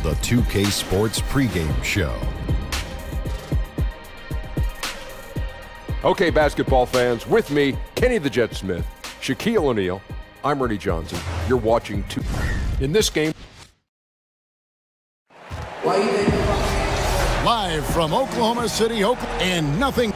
the 2K Sports pregame show. Okay, basketball fans, with me, Kenny the Jet Smith, Shaquille O'Neal, I'm Ernie Johnson. You're watching in this game. Live from Oklahoma City, and nothing.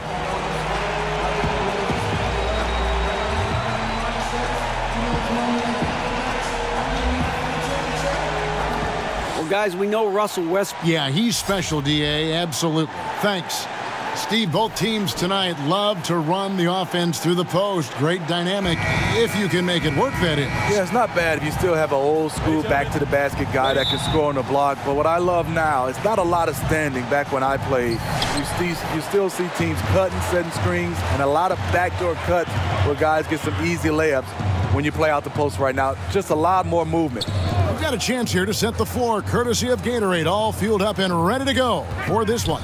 Well, guys, we know Russell Westbrook. Yeah, he's special, D.A., absolutely. Thanks. Steve, both teams tonight love to run the offense through the post. Great dynamic, if you can make it work, that is. Yeah, it's not bad if you still have an old-school back-to-the-basket guy that can score on the block. But what I love now, it's not a lot of standing back when I played. You still see teams cutting, setting screens, and a lot of backdoor cuts where guys get some easy layups when you play out the post right now. Just a lot more movement. We've got a chance here to set the floor, courtesy of Gatorade, all fueled up and ready to go for this one.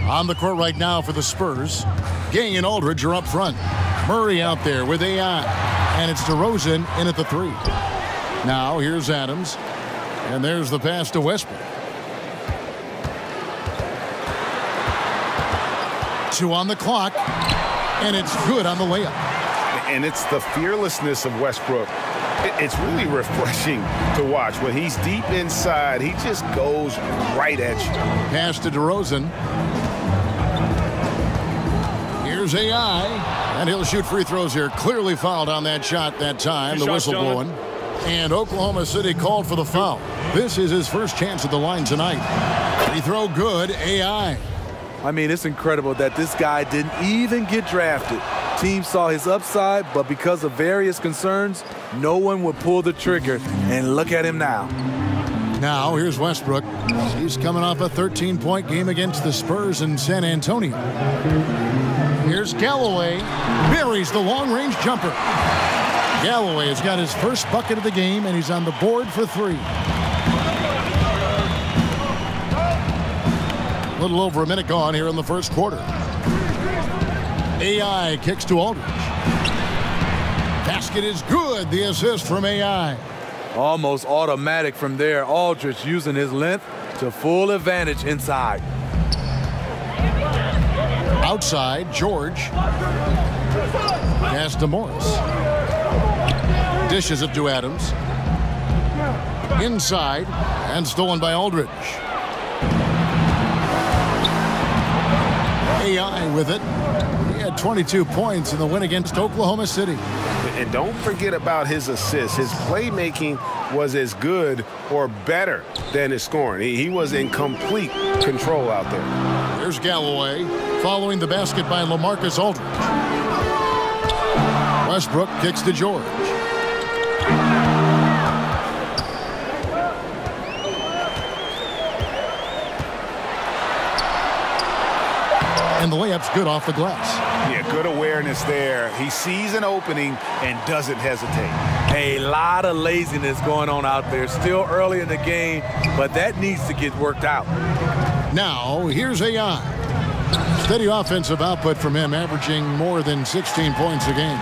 On the court right now for the Spurs, Gay and Aldridge are up front. Murray out there with AI. And it's DeRozan in at the three. Now here's Adams. And there's the pass to Westbrook. 2 on the clock. And it's good on the layup. And it's the fearlessness of Westbrook. It's really refreshing to watch. When he's deep inside, he just goes right at you. Pass to DeRozan. Here's AI, and he'll shoot free throws here. Clearly fouled on that shot that time. The whistle blowing. And Oklahoma City called for the foul. This is his first chance at the line tonight. Free throw good, AI. I mean, it's incredible that this guy didn't even get drafted. Team saw his upside, but because of various concerns, no one would pull the trigger. And look at him now. Now, here's Westbrook. He's coming off a 13-point game against the Spurs in San Antonio. Here's Galloway. Buries the long-range jumper. Galloway has got his first bucket of the game, and he's on the board for 3. A little over a minute gone here in the first quarter. AI kicks to Aldridge. Basket is good. The assist from AI. Almost automatic from there. Aldridge using his length to full advantage inside. Outside, George. Pass to Morris. Dishes it to Adams. Inside, and stolen by Aldridge. AI with it. He had 22 points in the win against Oklahoma City. And don't forget about his assists. His playmaking was as good or better than his scoring. He was in complete control out there. There's Galloway following the basket by LaMarcus Aldridge. Westbrook kicks to George. And the layup's good off the glass. Yeah, good awareness there. He sees an opening and doesn't hesitate. A lot of laziness going on out there. Still early in the game, but that needs to get worked out. Now, here's AI. Steady offensive output from him, averaging more than 16 points a game.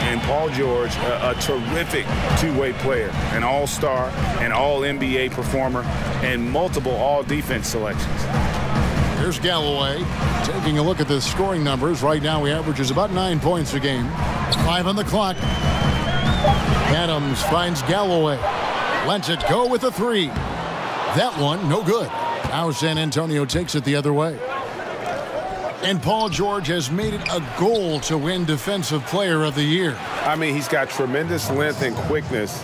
And Paul George, a terrific two-way player, an all-star, an all-NBA performer, and multiple all-defense selections. Here's Galloway taking a look at the scoring numbers. Right now he averages about 9 points a game. 5 on the clock. Adams finds Galloway. Lets it go with a 3. That one, no good. Now San Antonio takes it the other way. And Paul George has made it a goal to win Defensive Player of the Year. I mean, he's got tremendous length and quickness,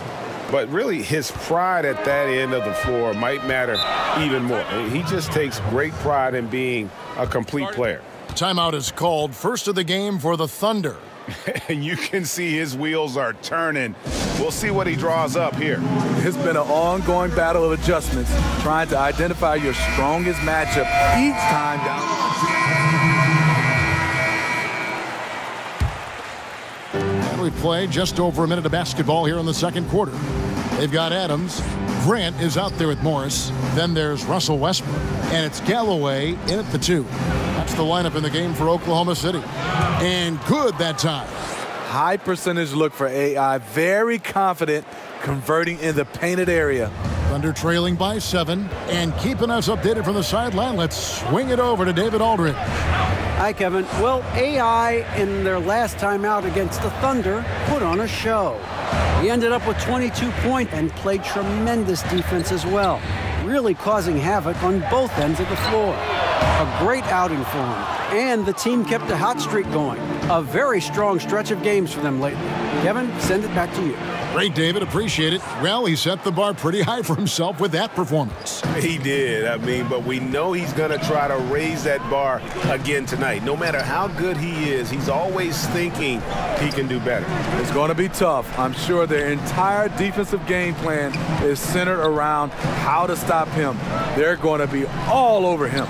but really his pride at that end of the floor might matter even more. He just takes great pride in being a complete player. Timeout is called. First of the game for the Thunder. And you can see his wheels are turning. We'll see what he draws up here. It's been an ongoing battle of adjustments, trying to identify your strongest matchup each time down. And we play just over a minute of basketball here in the second quarter. They've got Adams. Grant is out there with Morris. Then there's Russell Westbrook. And it's Galloway in at the 2. That's the lineup in the game for Oklahoma City. And good that time. High percentage look for AI. Very confident converting in the painted area. Thunder trailing by 7. And keeping us updated from the sideline, let's swing it over to David Aldridge. Hi, Kevin. Well, AI in their last time out against the Thunder put on a show. He ended up with 22 points and played tremendous defense as well, really causing havoc on both ends of the floor. A great outing for him, and the team kept a hot streak going. A very strong stretch of games for them lately. Kevin, send it back to you. Great, David. Appreciate it. Well, he set the bar pretty high for himself with that performance. He did. I mean, but we know he's going to try to raise that bar again tonight. No matter how good he is, he's always thinking he can do better. It's going to be tough. I'm sure their entire defensive game plan is centered around how to stop him. They're going to be all over him.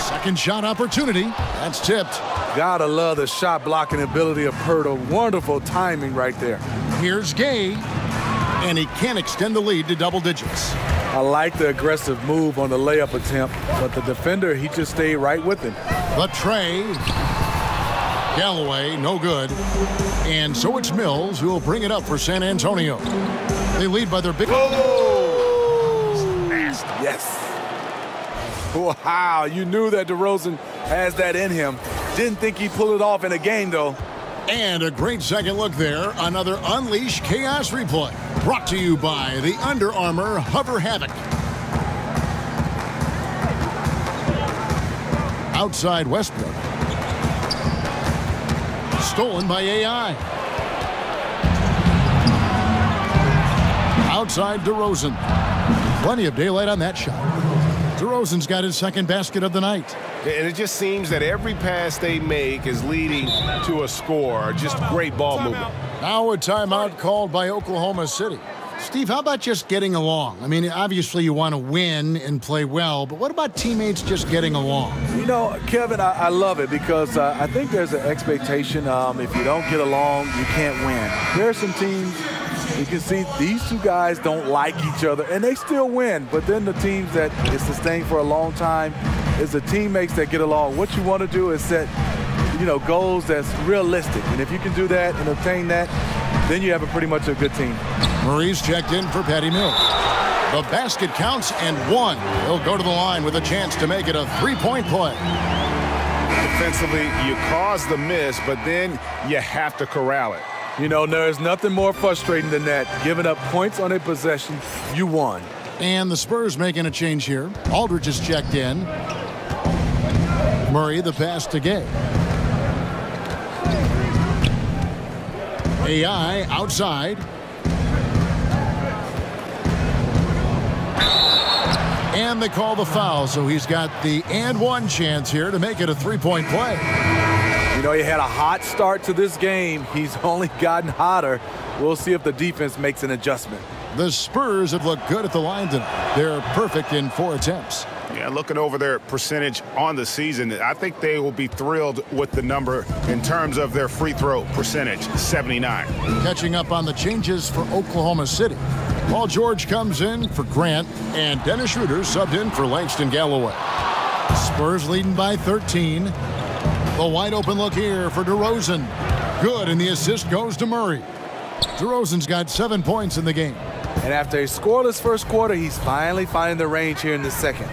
Second shot opportunity. That's tipped. Gotta love the shot blocking ability of Pirtle. Wonderful timing right there. Here's Gay, and he can't extend the lead to double digits. I like the aggressive move on the layup attempt, but the defender, he just stayed right with him. The tray. Galloway, no good. And so it's Mills who will bring it up for San Antonio. They lead by their big... Oh! Nasty. Yes. Wow, you knew that DeRozan has that in him. Didn't think he'd pull it off in a game, though. And a great second look there. Another Unleash Chaos replay. Brought to you by the Under Armour Hover Havoc. Outside Westbrook. Stolen by AI. Outside DeRozan. Plenty of daylight on that shot. DeRozan's got his second basket of the night. And it just seems that every pass they make is leading to a score. Just great ball movement. Now a timeout called by Oklahoma City. Steve, how about just getting along? I mean, obviously you want to win and play well, but what about teammates just getting along? You know, Kevin, I love it because I think there's an expectation if you don't get along, you can't win. There are some teams you can see these two guys don't like each other, and they still win. But then the teams that is sustained for a long time is the teammates that get along. What you want to do is set, goals that's realistic. And if you can do that and obtain that, then you have pretty much a good team. Murray's checked in for Patty Mills. The basket counts and one. He'll go to the line with a chance to make it a three-point play. Defensively, you cause the miss, but then you have to corral it. You know, there's nothing more frustrating than that. Giving up points on a possession, you won. And the Spurs making a change here. Aldridge is checked in. Murray, the pass to Gay. AI outside. And they call the foul, so he's got the and one chance here to make it a three-point play. You know, he had a hot start to this game. He's only gotten hotter. We'll see if the defense makes an adjustment. The Spurs have looked good at the line tonight. They're perfect in 4 attempts. Yeah, looking over their percentage on the season, I think they will be thrilled with the number in terms of their free throw percentage, 79. Catching up on the changes for Oklahoma City. Paul George comes in for Grant, and Dennis Schroeder subbed in for Langston Galloway. Spurs leading by 13. The wide open look here for DeRozan. Good, and the assist goes to Murray. DeRozan's got 7 points in the game. And after a scoreless first quarter, he's finally finding the range here in the second.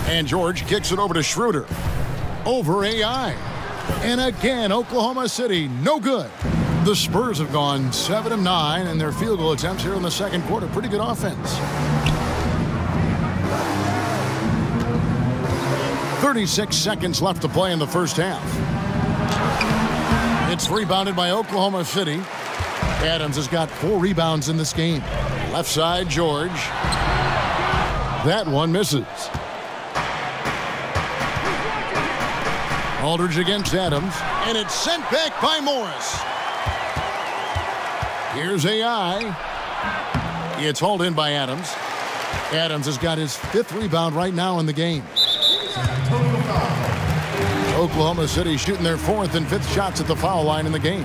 And George kicks it over to Schroeder. Over AI. And again, Oklahoma City, no good. The Spurs have gone 7 of 9 in their field goal attempts here in the second quarter. Pretty good offense. 36 seconds left to play in the first half. It's rebounded by Oklahoma City. Adams has got 4 rebounds in this game. Left side, George. That one misses. Aldridge against Adams, and it's sent back by Morris. Here's AI. It's hauled in by Adams. Adams has got his 5th rebound right now in the game. Oklahoma City shooting their 4th and 5th shots at the foul line in the game.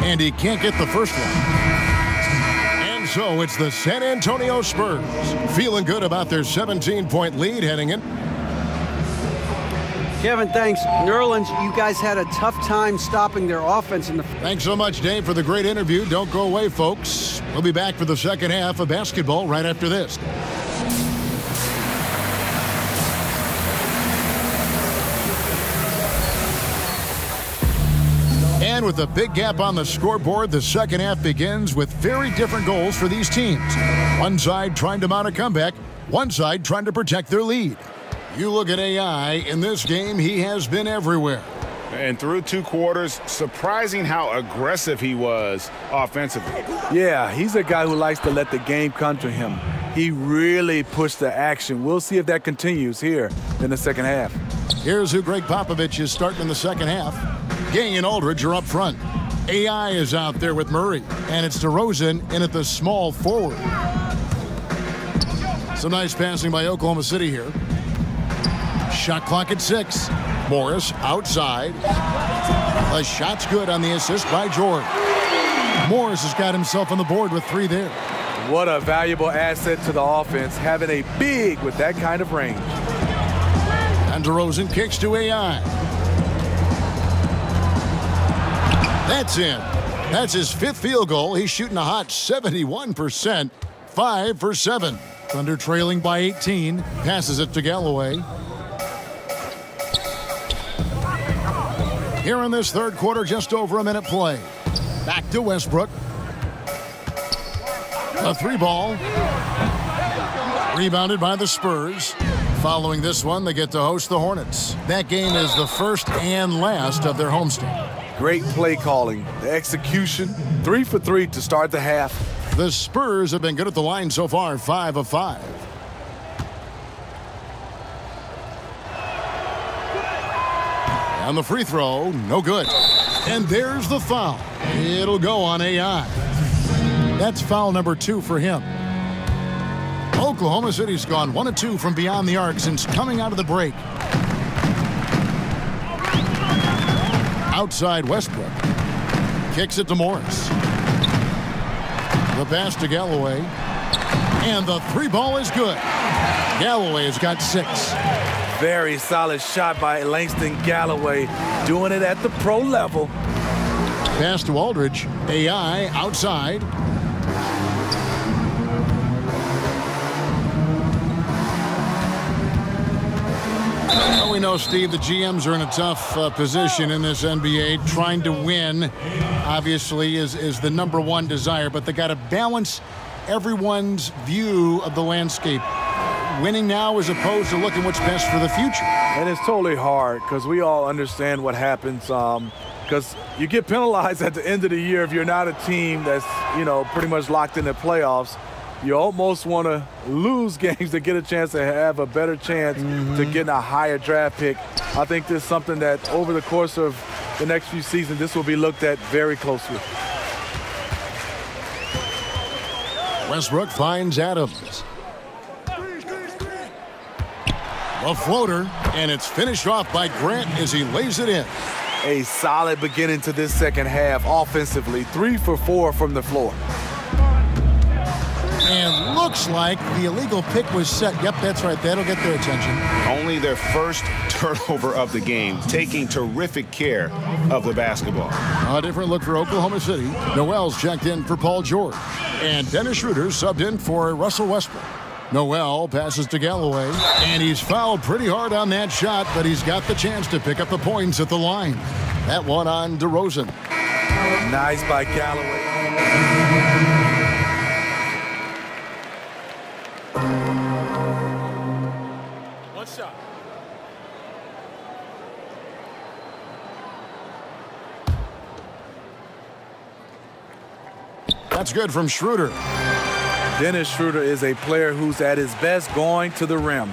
And he can't get the first one. And so it's the San Antonio Spurs feeling good about their 17-point lead heading in. Kevin, thanks. Nerlens, you guys had a tough time stopping their offense in the... Thanks so much, Dave, for the great interview. Don't go away, folks. We'll be back for the second half of basketball right after this. And with a big gap on the scoreboard, the second half begins with very different goals for these teams. One side trying to mount a comeback, one side trying to protect their lead. You look at AI, in this game, he has been everywhere. And through 2 quarters, surprising how aggressive he was offensively. Yeah, he's a guy who likes to let the game come to him. He really pushed the action. We'll see if that continues here in the second half. Here's who Greg Popovich is starting in the second half. Gang and Aldridge are up front. AI is out there with Murray, and it's DeRozan in at the small forward. Some nice passing by Oklahoma City here. Shot clock at 6. Morris outside. The shot's good on the assist by George. Morris has got himself on the board with 3 there. What a valuable asset to the offense, having a big with that kind of range. And DeRozan kicks to AI. That's in. That's his 5th field goal. He's shooting a hot 71%. 5 for 7. Thunder trailing by 18. Passes it to Galloway. Here in this third quarter, just over a minute play. Back to Westbrook. A 3 ball. Rebounded by the Spurs. Following this one, they get to host the Hornets. That game is the first and last of their homestand. Great play calling. The execution. 3 for 3 to start the half. The Spurs have been good at the line so far, 5 of 5. And the free throw, no good. And there's the foul. It'll go on AI. That's foul number 2 for him. Oklahoma City's gone 1 of 2 from beyond the arc since coming out of the break. Outside Westbrook. Kicks it to Morris. The pass to Galloway. And the 3 ball is good. Galloway has got 6. Very solid shot by Langston Galloway, doing it at the pro level. Pass to Aldridge. AI outside. Well, we know, Steve, the GMs are in a tough position in this NBA. Trying to win, obviously, is the #1 desire, but they got to balance everyone's view of the landscape. Winning now as opposed to looking what's best for the future. And it's totally hard because we all understand what happens because you get penalized at the end of the year if you're not a team that's, pretty much locked in the playoffs. You almost want to lose games to get a chance to have a better chance to get a higher draft pick. I think this is something that over the course of the next few seasons, this will be looked at very closely. Westbrook finds Adams. A floater, and it's finished off by Grant as he lays it in. A solid beginning to this second half offensively. 3 for 4 from the floor. And looks like the illegal pick was set. Yep, that's right. That'll get their attention. Only their first turnover of the game, taking terrific care of the basketball. A different look for Oklahoma City. Noel's checked in for Paul George. And Dennis Schroeder subbed in for Russell Westbrook. Noel passes to Galloway, and he's fouled pretty hard on that shot, but he's got the chance to pick up the points at the line. That one on DeRozan. Nice by Galloway. One shot. That's good from Schroeder. Dennis Schroeder is a player who's at his best going to the rim.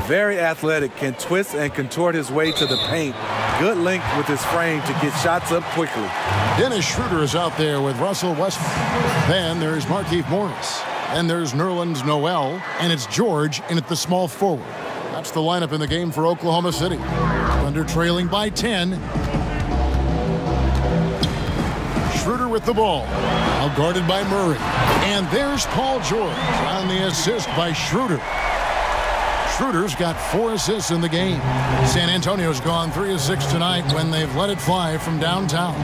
Very athletic, can twist and contort his way to the paint. Good link with his frame to get shots up quickly. Dennis Schroeder is out there with Russell Westbrook. Then there's Markieff Morris. And there's Nerlens Noel. And it's George in at the small forward. That's the lineup in the game for Oklahoma City. Thunder trailing by 10. Schroeder with the ball. Now guarded by Murray. And there's Paul George on the assist by Schroeder. Schroeder's got 4 assists in the game. San Antonio's gone 3 of 6 tonight when they've let it fly from downtown.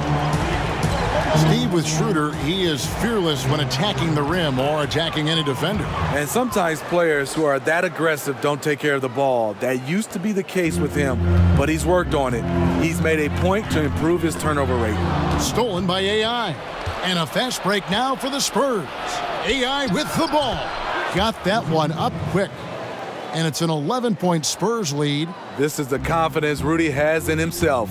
Steve, with Schroeder, he is fearless when attacking the rim or attacking any defender. And sometimes players who are that aggressive don't take care of the ball. That used to be the case with him, but he's worked on it. He's made a point to improve his turnover rate. Stolen by AI. And a fast break now for the Spurs. AI with the ball. Got that one up quick. And it's an 11-point Spurs lead. This is the confidence Rudy has in himself,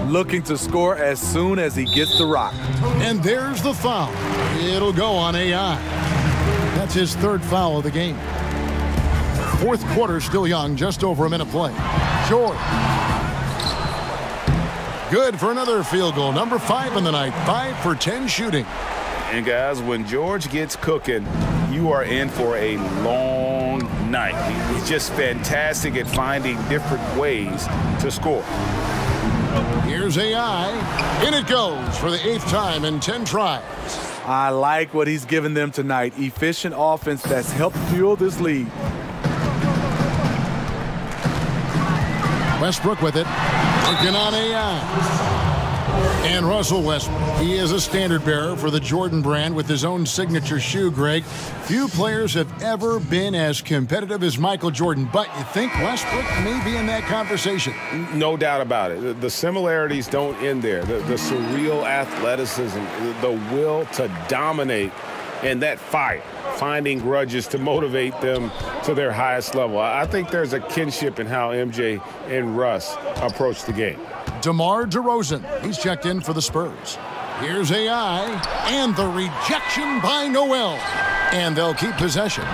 looking to score as soon as he gets the rock. And there's the foul. It'll go on AI. That's his 3rd foul of the game. 4th quarter still young, just over a minute play. George. Good for another field goal. Number 5 in the night. 5 for 10 shooting. And guys, when George gets cooking, you are in for a long night. He's just fantastic at finding different ways to score. Here's AI. In it goes for the 8th time in 10 tries. I like what he's given them tonight. Efficient offense that's helped fuel this lead. Westbrook with it. Working on AI. And Russell Westbrook. He is a standard bearer for the Jordan brand with his own signature shoe, Greg. Few players have ever been as competitive as Michael Jordan, but you think Westbrook may be in that conversation? No doubt about it. The similarities don't end there. The surreal athleticism, the will to dominate, and that fight, finding grudges to motivate them to their highest level. I think there's a kinship in how MJ and Russ approach the game. DeMar DeRozan, he's checked in for the Spurs. Here's AI, and the rejection by Noel. And they'll keep possession.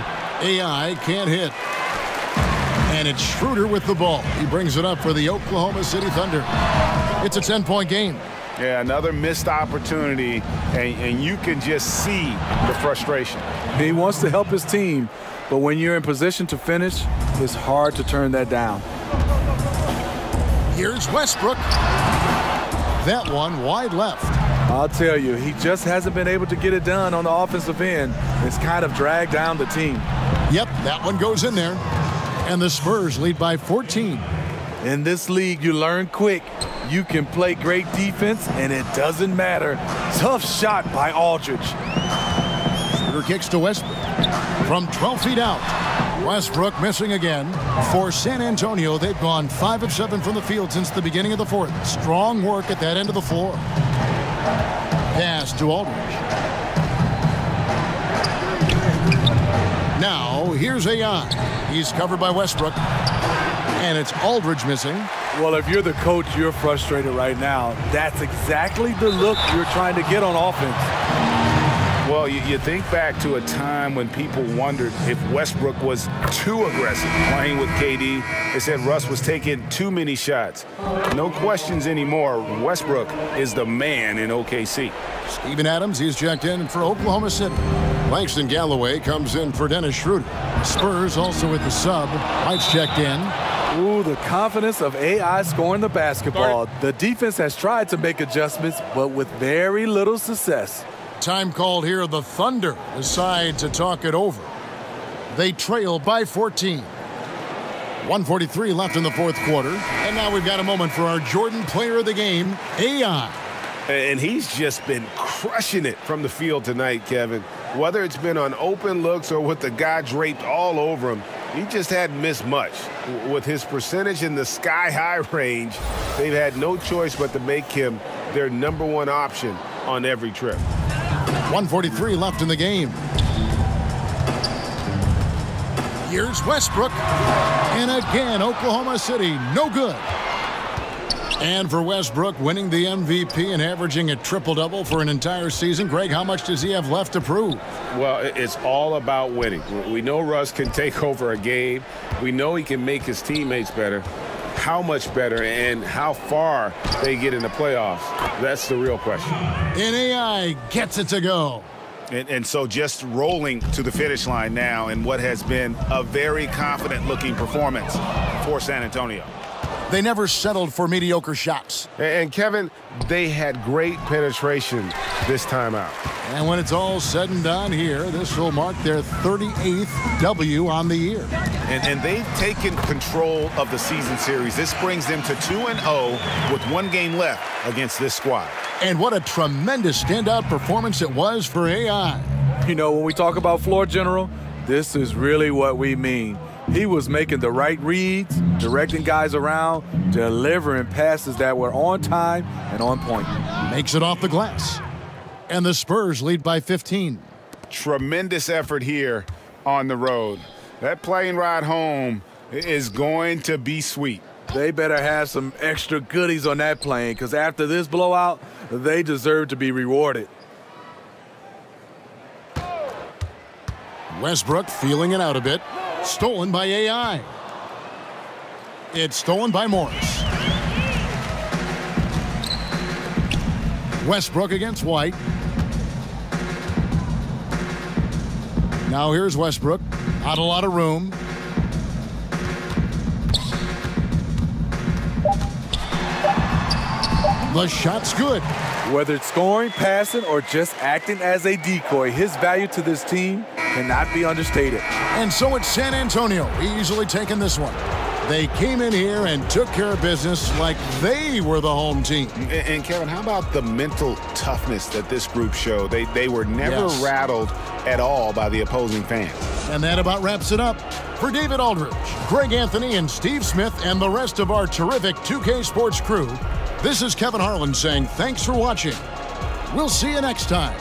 AI can't hit. And it's Schroeder with the ball. He brings it up for the Oklahoma City Thunder. It's a 10-point game. Yeah, another missed opportunity, and you can just see the frustration. He wants to help his team, but when you're in position to finish, it's hard to turn that down. Here's Westbrook. That one wide left. I'll tell you, he just hasn't been able to get it done on the offensive end. It's kind of dragged down the team. Yep, that one goes in there. And the Spurs lead by 14. In this league, you learn quick. You can play great defense, and it doesn't matter. Tough shot by Aldridge. Schroeder kicks to Westbrook. From 12 feet out. Westbrook missing again. For San Antonio, they've gone 5 of 7 from the field since the beginning of the 4th. Strong work at that end of the floor. Pass to Aldridge. Now, here's AI. He's covered by Westbrook. And it's Aldridge missing. Well, if you're the coach, you're frustrated right now. That's exactly the look you're trying to get on offense. Well, you think back to a time when people wondered if Westbrook was too aggressive playing with KD. They said Russ was taking too many shots. No questions anymore. Westbrook is the man in OKC. Steven Adams, he's checked in for Oklahoma City. Langston Galloway comes in for Dennis Schroeder. Spurs also with the sub. White's checked in. Ooh, the confidence of AI scoring the basketball. The defense has tried to make adjustments, but with very little success. Time called here. The Thunder decide to talk it over. They trail by 14. 1:43 left in the 4th quarter. And now we've got a moment for our Jordan player of the game, AI. And he's just been crushing it from the field tonight, Kevin. Whether it's been on open looks or with the guy draped all over him, he just hadn't missed much. With his percentage in the sky-high range, they've had no choice but to make him their #1 option on every trip. 1:43 left in the game. Here's Westbrook. And again, Oklahoma City, no good. And for Westbrook, winning the MVP and averaging a triple-double for an entire season. Greg, how much does he have left to prove? Well, it's all about winning. We know Russ can take over a game. We know he can make his teammates better. How much better and how far they get in the playoffs, that's the real question. And AI gets it to go. And so just rolling to the finish line now in what has been a very confident-looking performance for San Antonio. They never settled for mediocre shots. And Kevin, they had great penetration this time out. And when it's all said and done here, this will mark their 38th W on the year. And they've taken control of the season series. This brings them to 2-0 with 1 game left against this squad. And what a tremendous standout performance it was for AI. You know, when we talk about floor general, this is really what we mean. He was making the right reads, directing guys around, delivering passes that were on time and on point. Makes it off the glass. And the Spurs lead by 15. Tremendous effort here on the road. That plane ride home is going to be sweet. They better have some extra goodies on that plane, because after this blowout, they deserve to be rewarded. Westbrook feeling it out a bit. Stolen by AI. It's stolen by Morris. Westbrook against White. Now here's Westbrook. Not a lot of room. The shot's good. Whether it's scoring, passing, or just acting as a decoy, his value to this team cannot be understated. And so it's San Antonio easily taking this one. They came in here and took care of business like they were the home team. And Kevin, how about the mental toughness that this group showed? They were never rattled at all by the opposing fans. And that about wraps it up. For David Aldridge, Greg Anthony, and Steve Smith, and the rest of our terrific 2K Sports crew, this is Kevin Harlan saying thanks for watching. We'll see you next time.